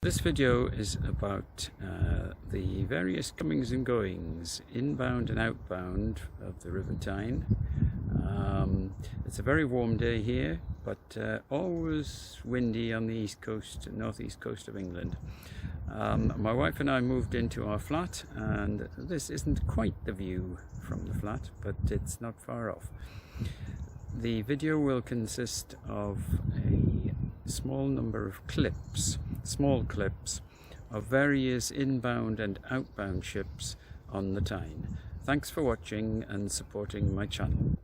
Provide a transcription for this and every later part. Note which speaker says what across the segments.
Speaker 1: This video is about the various comings and goings, inbound and outbound of the River Tyne. It's a very warm day here, but always windy on the east coast, northeast coast of England. My wife and I moved into our flat, and this isn't quite the view from the flat, but it's not far off. The video will consist of a small number of small clips of various inbound and outbound ships on the Tyne. Thanks for watching and supporting my channel.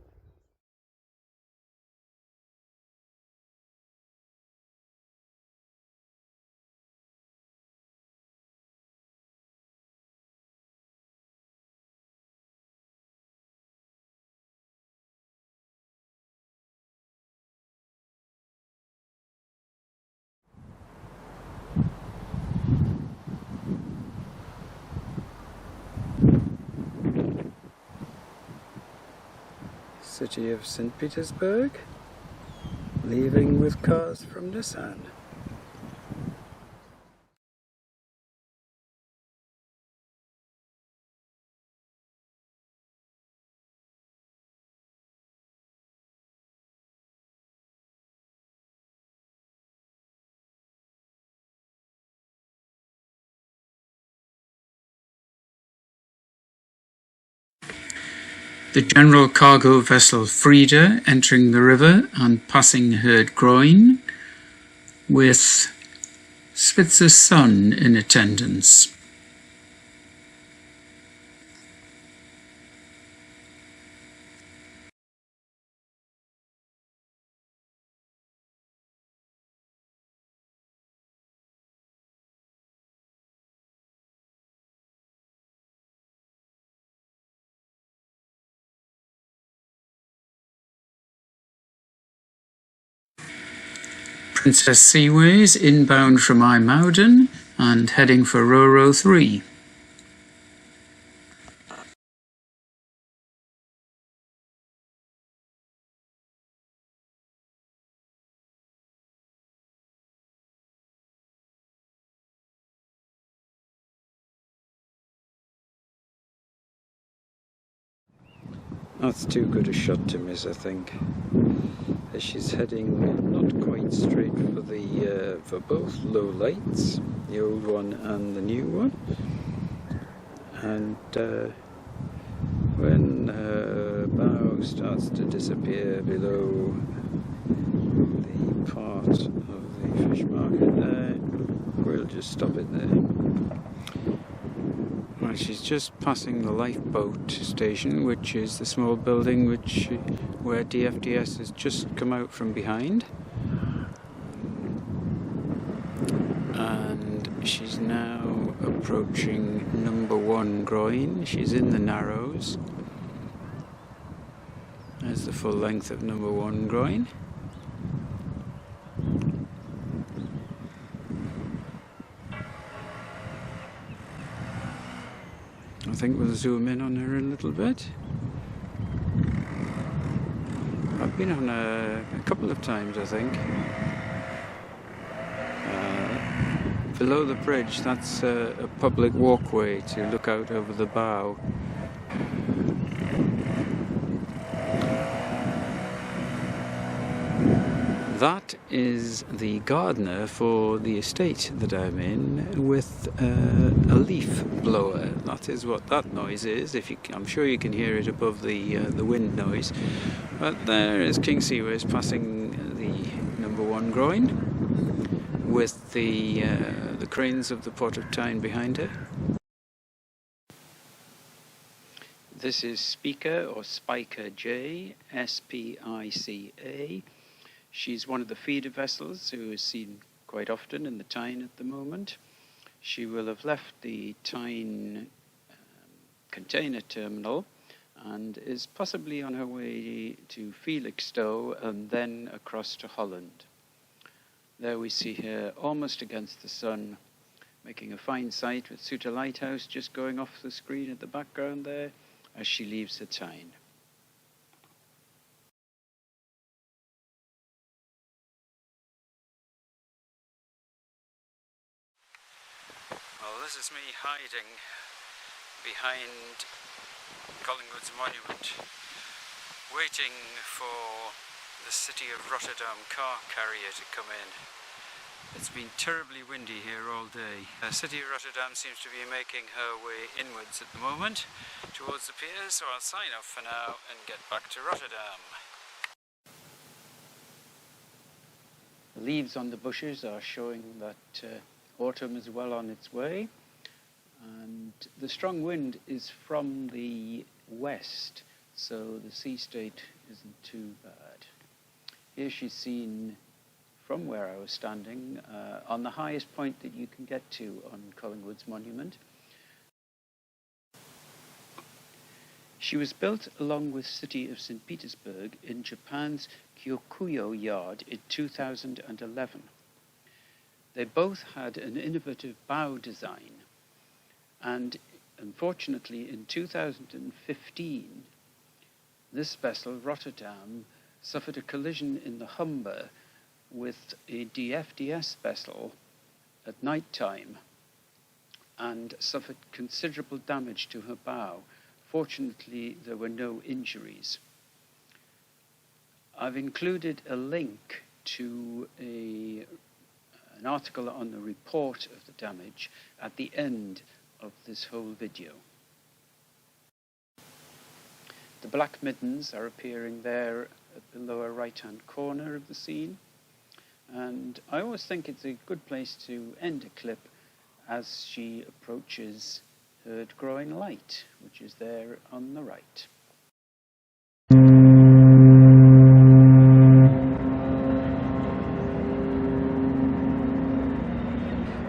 Speaker 1: City of St. Petersburg, leaving with cars from Nissan. The general cargo vessel Frida entering the river and passing Herd Groyne, with Spitzer's son in attendance. Princess Seaways inbound from IJmuiden and heading for Ro-Ro 3. That's too good a shot to miss, I think. As she's heading not quite straight for both low lights, the old one and the new one. And when her bow starts to disappear below the part of the fish market there, we'll just stop it there. Well, she's just passing the lifeboat station, which is the small building where DFDS has just come out from behind. And she's now approaching number 1 groyne. She's in the Narrows. There's the full length of number 1 groyne. I think we'll zoom in on her a little bit. I've been on her a couple of times, I think. Below the bridge, that's a public walkway to look out over the bow. That is the gardener for the estate that I'm in, with a leaf blower. That is what that noise is. I'm sure you can hear it above the wind noise. But there is King Seaways passing the number 1 groyne, with the cranes of the Port of Tyne behind her. This is Spica or Spica J, S-P-I-C-A. She's one of the feeder vessels who is seen quite often in the Tyne at the moment. She will have left the Tyne container terminal and is possibly on her way to Felixstowe and then across to Holland. There we see her almost against the sun, making a fine sight with Suter Lighthouse just going off the screen at the background there as she leaves the Tyne. Well, this is me hiding behind Collingwood's monument, waiting for the City of Rotterdam car carrier to come in. It's been terribly windy here all day. The City of Rotterdam seems to be making her way inwards at the moment towards the piers, so I'll sign off for now and get back to Rotterdam. The leaves on the bushes are showing that autumn is well on its way, and the strong wind is from the west, so the sea state isn't too bad. Here she's seen from where I was standing, on the highest point that you can get to on Collingwood's monument. She was built along with City of St. Petersburg in Japan's Kyokuyo yard in 2011. They both had an innovative bow design, and unfortunately in 2015 this vessel, Rotterdam, suffered a collision in the Humber with a DFDS vessel at night time and suffered considerable damage to her bow. Fortunately, there were no injuries. I've included a link to an article on the report of the damage at the end of this whole video. The black middens are appearing there at the lower right-hand corner of the scene. And I always think it's a good place to end a clip as she approaches Herd Growing Light, which is there on the right.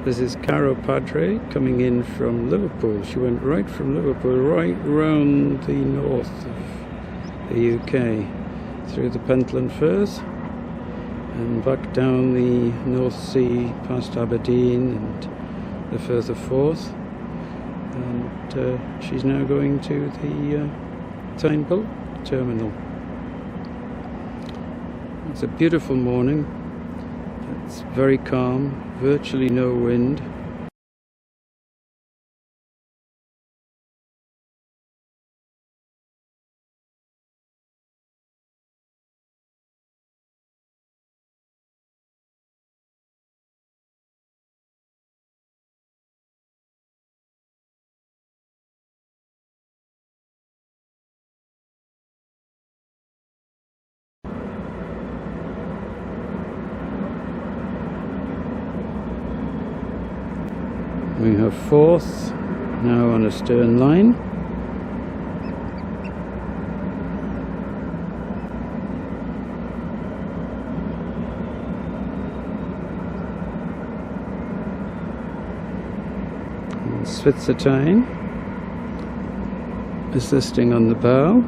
Speaker 1: This is Caro Padre coming in from Liverpool. She went right from Liverpool right round the north of the UK, through the Pentland Firth, and back down the North Sea past Aberdeen and the further Forth, and she's now going to the Tyne Bulk terminal. It's a beautiful morning. It's very calm, virtually no wind. We have Forth now on a stern line. And River Tyne assisting on the bow.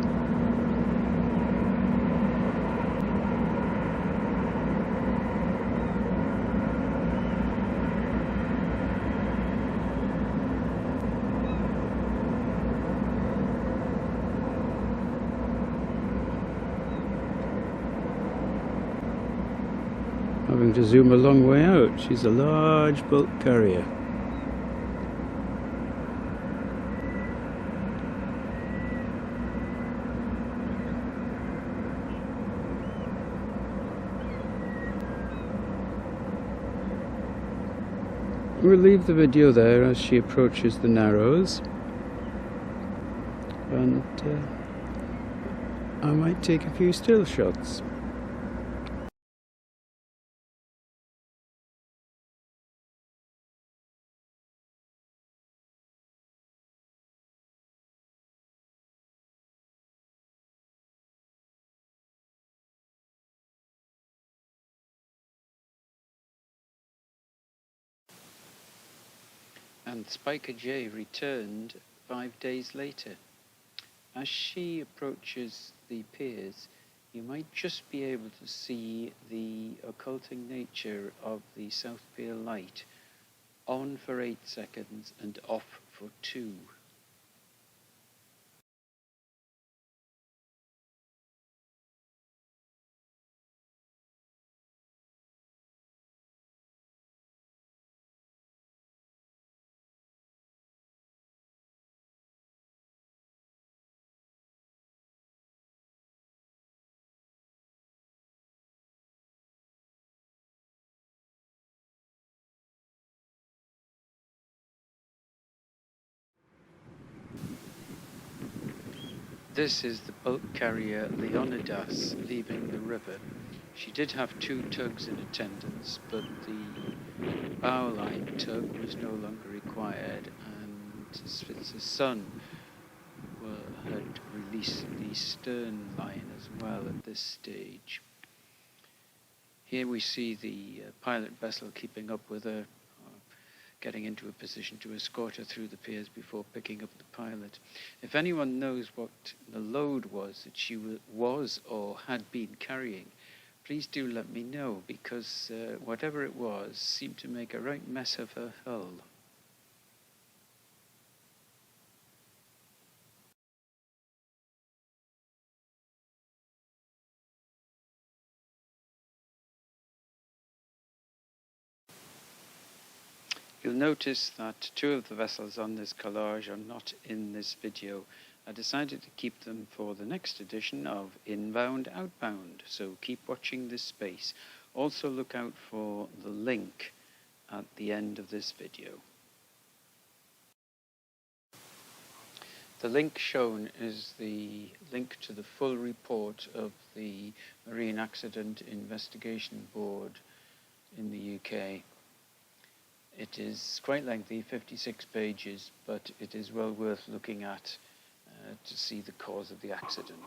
Speaker 1: Having to zoom a long way out. She's a large bulk carrier. We'll leave the video there as she approaches the Narrows, and I might take a few still shots. And Spiker J returned 5 days later. As she approaches the piers, you might just be able to see the occulting nature of the South Pier light, on for 8 seconds and off for 2. This is the bulk carrier Leonidas leaving the river. She did have 2 tugs in attendance, but the bowline tug was no longer required, and the Sun had released the stern line as well at this stage. Here we see the pilot vessel keeping up with her, getting into a position to escort her through the piers before picking up the pilot. If anyone knows what the load was that she was or had been carrying, please do let me know, because whatever it was seemed to make a right mess of her hull. You'll notice that 2 of the vessels on this collage are not in this video. I decided to keep them for the next edition of Inbound Outbound, so keep watching this space. Also look out for the link at the end of this video. The link shown is the link to the full report of the Marine Accident Investigation Board in the UK. It is quite lengthy, 56 pages, but it is well worth looking at to see the cause of the accident.